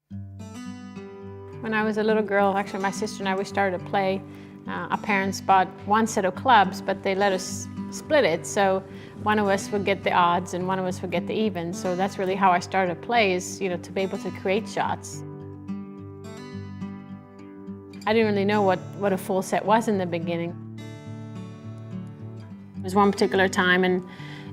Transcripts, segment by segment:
When I was a little girl, actually my sister and I, we started to play. Our parents bought one set of clubs, but they let us split it. So one of us would get the odds and one of us would get the evens. So that's really how I started to play, is, to be able to create shots. I didn't really know what a full set was in the beginning. There was one particular time and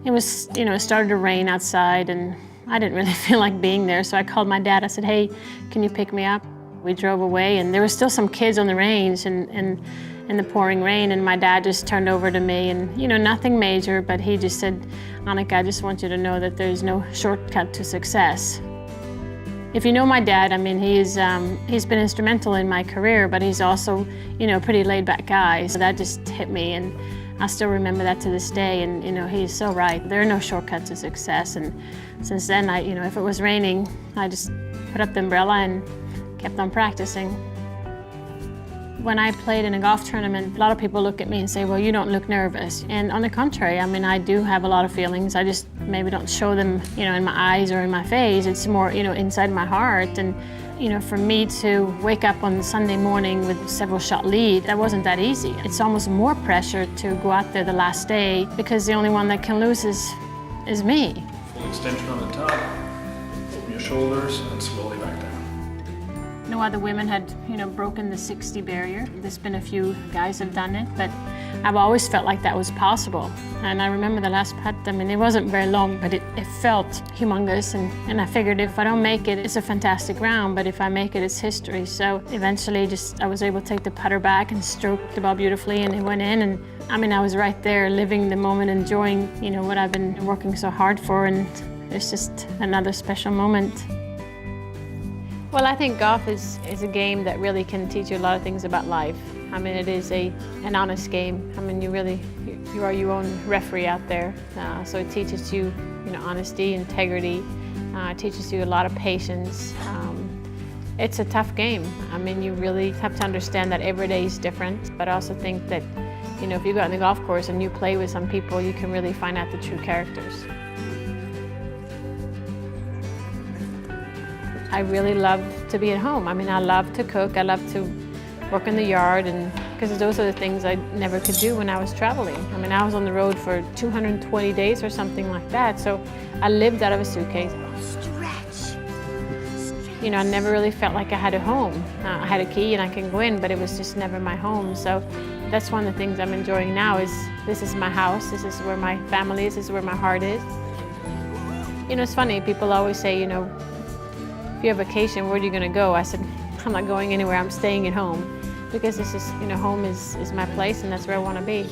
it was, it started to rain outside and I didn't really feel like being there. So I called my dad. I said, "Hey, can you pick me up?" We drove away and there were still some kids on the range and in the pouring rain, and my dad just turned over to me and, nothing major, but he just said, "Annika, I just want you to know that there's no shortcut to success." If you know my dad, I mean, he's been instrumental in my career, but he's also, a pretty laid-back guy. So that just hit me, and I still remember that to this day. And, he's so right. There are no shortcuts to success. And since then, if it was raining, I just put up the umbrella and kept on practicing. When I played in a golf tournament, a lot of people look at me and say, "Well, you don't look nervous." And on the contrary, I mean, I do have a lot of feelings. I just maybe don't show them, in my eyes or in my face. It's more, inside my heart. And, for me to wake up on Sunday morning with several shot lead, that wasn't that easy. It's almost more pressure to go out there the last day because the only one that can lose is me. Full extension on the top, open your shoulders, and slowly back down. No other women had, broken the 60 barrier. There's been a few guys have done it, but I've always felt like that was possible. And I remember the last putt, I mean, it wasn't very long, but it felt humongous. And I figured if I don't make it, it's a fantastic round, but if I make it, it's history. So eventually I was able to take the putter back and stroke the ball beautifully, and it went in. And I mean, I was right there living the moment, enjoying, what I've been working so hard for, and it's just another special moment. Well, I think golf is a game that really can teach you a lot of things about life. I mean, it is an honest game. I mean, you are your own referee out there. So it teaches you, honesty, integrity. It teaches you a lot of patience. It's a tough game. I mean, you really have to understand that every day is different. But I also think that, if you go out on the golf course and you play with some people, you can really find out the true characters. I really love to be at home. I mean, I love to cook. I love to work in the yard, and because those are the things I never could do when I was traveling. I mean, I was on the road for 220 days or something like that, so I lived out of a suitcase. Stretch. I never really felt like I had a home. I had a key and I can go in, but it was just never my home. So that's one of the things I'm enjoying now, is this is my house, this is where my family is, this is where my heart is. It's funny, people always say, if you have vacation, where are you going to go? I said, I'm not going anywhere, I'm staying at home. Because this is, home is my place, and that's where I want to be.